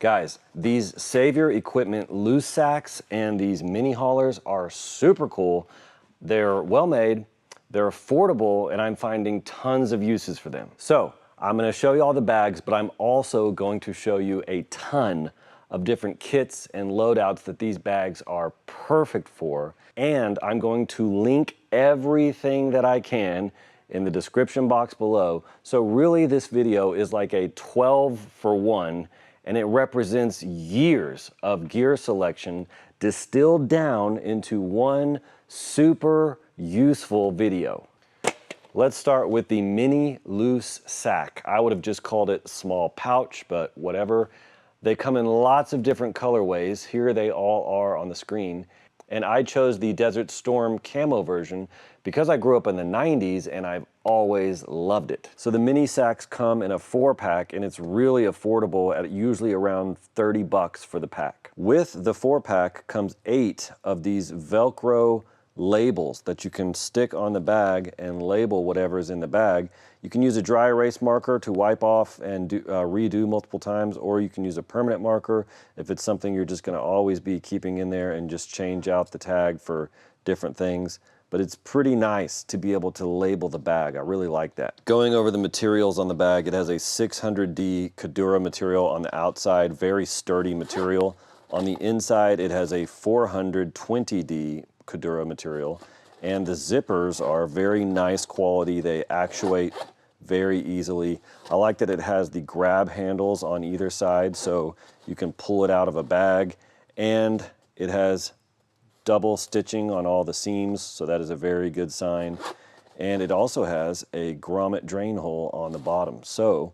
Guys, these Savior Equipment loose sacks and these mini haulers are super cool. They're well made, they're affordable, and I'm finding tons of uses for them. So I'm gonna show you all the bags, but I'm also going to show you a ton of different kits and loadouts that these bags are perfect for. And I'm going to link everything that I can in the description box below. So really this video is like a 12 for 1, and it represents years of gear selection distilled down into one super useful video. Let's start with the mini loose sack. I would have just called it small pouch, but whatever. They come in lots of different colorways. Here they all are on the screen. And I chose the Desert Storm camo version because I grew up in the 90s and I've always loved it. So the mini sacks come in a 4-pack and it's really affordable at usually around 30 bucks for the pack. With the 4-pack comes 8 of these Velcro labels that you can stick on the bag and label whatever is in the bag. You can use a dry erase marker to wipe off and redo multiple times, or you can use a permanent marker if it's something you're just going to always be keeping in there and just change out the tag for different things. But it's pretty nice to be able to label the bag. I really like that. Going over the materials on the bag, it has a 600D Cordura material on the outside, very sturdy material. On the inside, it has a 420D Cordura material, and the zippers are very nice quality. They actuate very easily. I like that it has the grab handles on either side so you can pull it out of a bag, and it has double stitching on all the seams, so that is a very good sign. And it also has a grommet drain hole on the bottom. So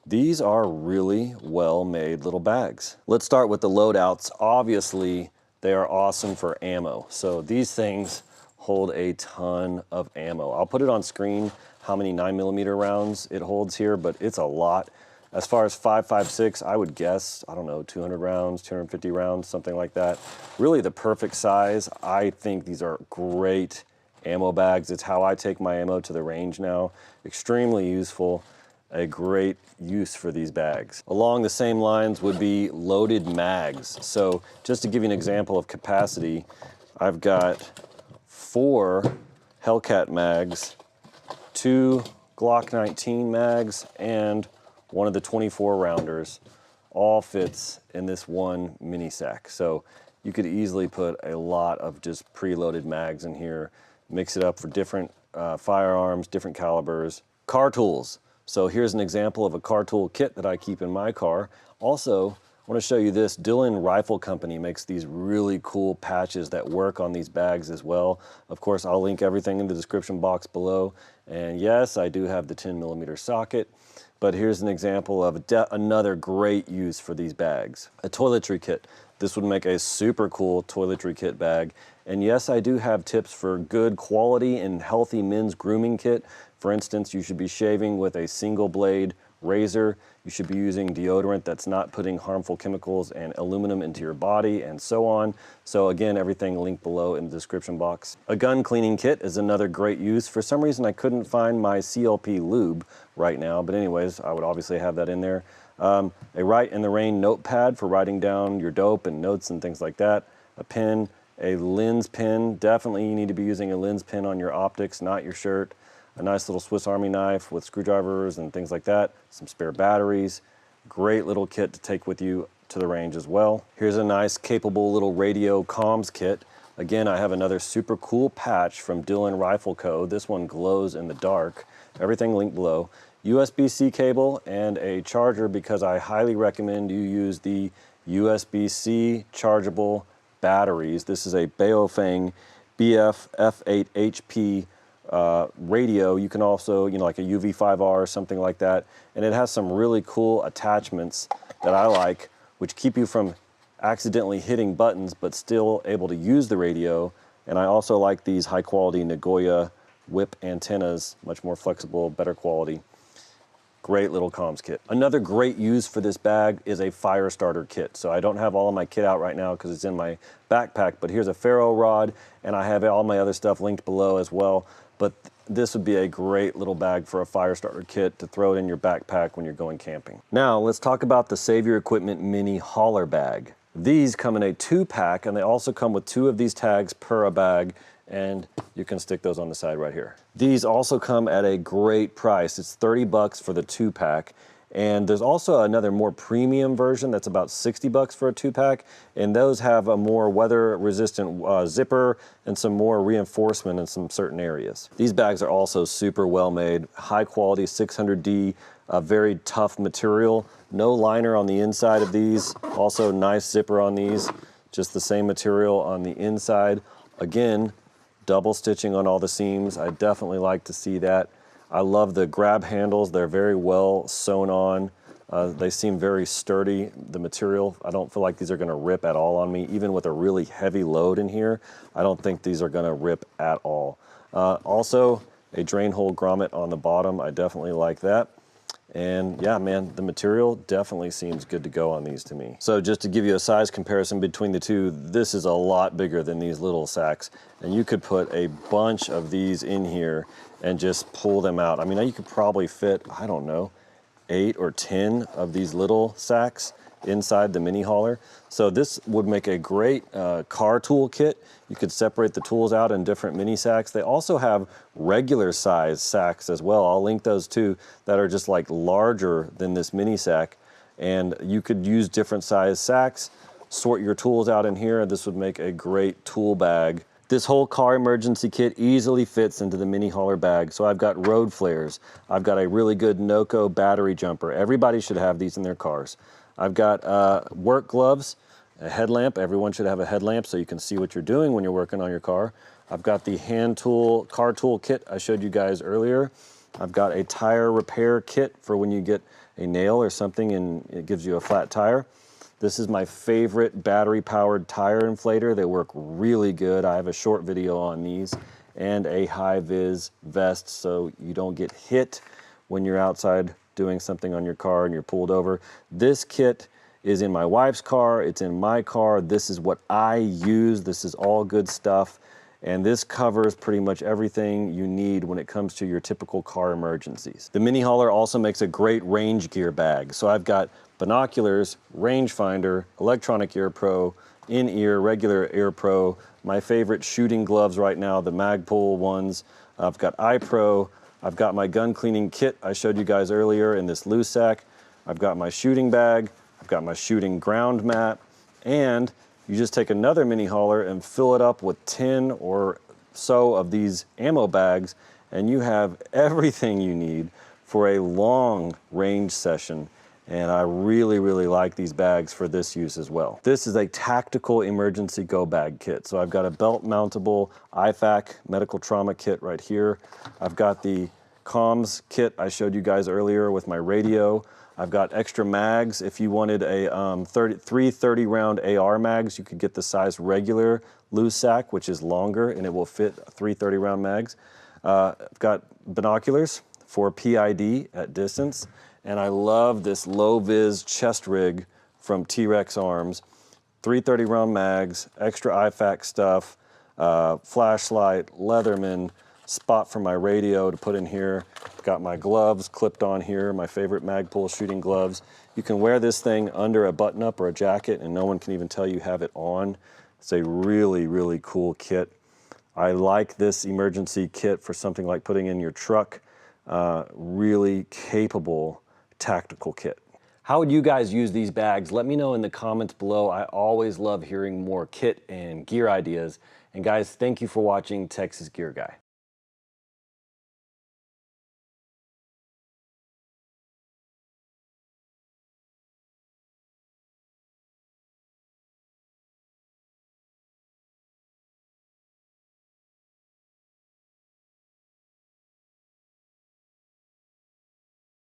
these are really well made little bags. Let's start with the loadouts. Obviously, they are awesome for ammo. So these things hold a ton of ammo. I'll put it on screen how many 9mm rounds it holds here, but it's a lot. As far as 5.56, I would guess, I don't know, 200 rounds, 250 rounds, something like that. Really the perfect size. I think these are great ammo bags. It's how I take my ammo to the range now. Extremely useful. A great use for these bags. Along the same lines would be loaded mags. So just to give you an example of capacity, I've got 4 Hellcat mags, 2 Glock 19 mags, and one of the 24 rounders. All fits in this one mini sack. So you could easily put a lot of just preloaded mags in here, mix it up for different firearms, different calibers. Car tools. So here's an example of a car tool kit that I keep in my car. Also, I want to show you this. Dillon Rifle Company makes these really cool patches that work on these bags as well. Of course, I'll link everything in the description box below. And yes, I do have the 10mm socket, but here's an example of another great use for these bags. A toiletry kit. This would make a super cool toiletry kit bag. And yes, I do have tips for good quality and healthy men's grooming kit. For instance, you should be shaving with a single blade razor. You should be using deodorant that's not putting harmful chemicals and aluminum into your body, and so on. So again, everything linked below in the description box. A gun cleaning kit is another great use. For some reason, I couldn't find my CLP lube right now, but anyways, I would obviously have that in there. A Write in the Rain notepad for writing down your dope and notes and things like that. A pen, a lens pen. Definitely you need to be using a lens pen on your optics, not your shirt. A nice little Swiss Army knife with screwdrivers and things like that. Some spare batteries. Great little kit to take with you to the range as well. Here's a nice capable little radio comms kit. Again, I have another super cool patch from Dillon Rifle Co. This one glows in the dark. Everything linked below. USB-C cable and a charger, because I highly recommend you use the USB-C chargeable batteries. This is a Baofeng BF F8HP radio. You can also, like a UV5R or something like that. And it has some really cool attachments that I like, which keep you from accidentally hitting buttons, but still able to use the radio. And I also like these high quality Nagoya whip antennas, much more flexible, better quality. Great little comms kit. Another great use for this bag is a Firestarter kit. So I don't have all of my kit out right now because it's in my backpack, but here's a ferro rod, and I have all my other stuff linked below as well. But this would be a great little bag for a Firestarter kit to throw it in your backpack when you're going camping. Now let's talk about the Save Your Equipment mini hauler bag. These come in a 2-pack, and they also come with 2 of these tags per a bag, and you can stick those on the side right here. These also come at a great price. It's 30 bucks for the 2-pack. And there's also another more premium version that's about 60 bucks for a 2-pack, and those have a more weather resistant zipper and some more reinforcement in some certain areas. These bags are also super well made, high quality 600D, very tough material, no liner on the inside of these, also nice zipper on these, just the same material on the inside. Again, double stitching on all the seams. I definitely like to see that. I love the grab handles. They're very well sewn on. They seem very sturdy, the material. I don't feel like these are gonna rip at all on me. Even with a really heavy load in here, I don't think these are gonna rip at all. Also, a drain hole grommet on the bottom. I definitely like that. And yeah, man, the material definitely seems good to go on these to me. So just to give you a size comparison between the two, this is a lot bigger than these little sacks. And you could put a bunch of these in here and just pull them out. I mean, you could probably fit, I don't know, 8 or 10 of these little sacks inside the mini hauler. So this would make a great car tool kit. You could separate the tools out in different mini sacks. They also have regular size sacks as well. I'll link those too, that are just like larger than this mini sack. And you could use different size sacks, sort your tools out in here, and this would make a great tool bag. This whole car emergency kit easily fits into the mini hauler bag. So I've got road flares. I've got a really good NOCO battery jumper. Everybody should have these in their cars. I've got work gloves, a headlamp. Everyone should have a headlamp so you can see what you're doing when you're working on your car. I've got the hand tool, car tool kit I showed you guys earlier. I've got a tire repair kit for when you get a nail or something and it gives you a flat tire. This is my favorite battery-powered tire inflator. They work really good. I have a short video on these, and a high-vis vest so you don't get hit when you're outside doing something on your car and you're pulled over. This kit is in my wife's car. It's in my car. This is what I use. This is all good stuff. And this covers pretty much everything you need when it comes to your typical car emergencies. The mini hauler also makes a great range gear bag. So I've got binoculars, rangefinder, electronic ear pro, in-ear, regular ear pro, my favorite shooting gloves right now, the Magpul ones. I've got eye pro. I've got my gun cleaning kit I showed you guys earlier in this Loose Sac. I've got my shooting bag. I've got my shooting ground mat, and you just take another mini hauler and fill it up with 10 or so of these ammo bags, and you have everything you need for a long range session. And I really, really like these bags for this use as well. This is a tactical emergency go bag kit. So I've got a belt mountable IFAC medical trauma kit right here. I've got the comms kit I showed you guys earlier with my radio. I've got extra mags. If you wanted a 330 round AR mags, you could get the size regular Loose Sac, which is longer, and it will fit 330 round mags. I've got binoculars for PID at distance, and I love this low-vis chest rig from T-Rex Arms. 330 round mags, extra IFAC stuff, flashlight, Leatherman, spot for my radio to put in here. Got my gloves clipped on here, my favorite Magpul shooting gloves. You can wear this thing under a button-up or a jacket and no one can even tell you have it on. It's a really, really cool kit. I like this emergency kit for something like putting in your truck. Really capable tactical kit. How would you guys use these bags? Let me know in the comments below. I always love hearing more kit and gear ideas. And guys, thank you for watching Texas Gear Guy.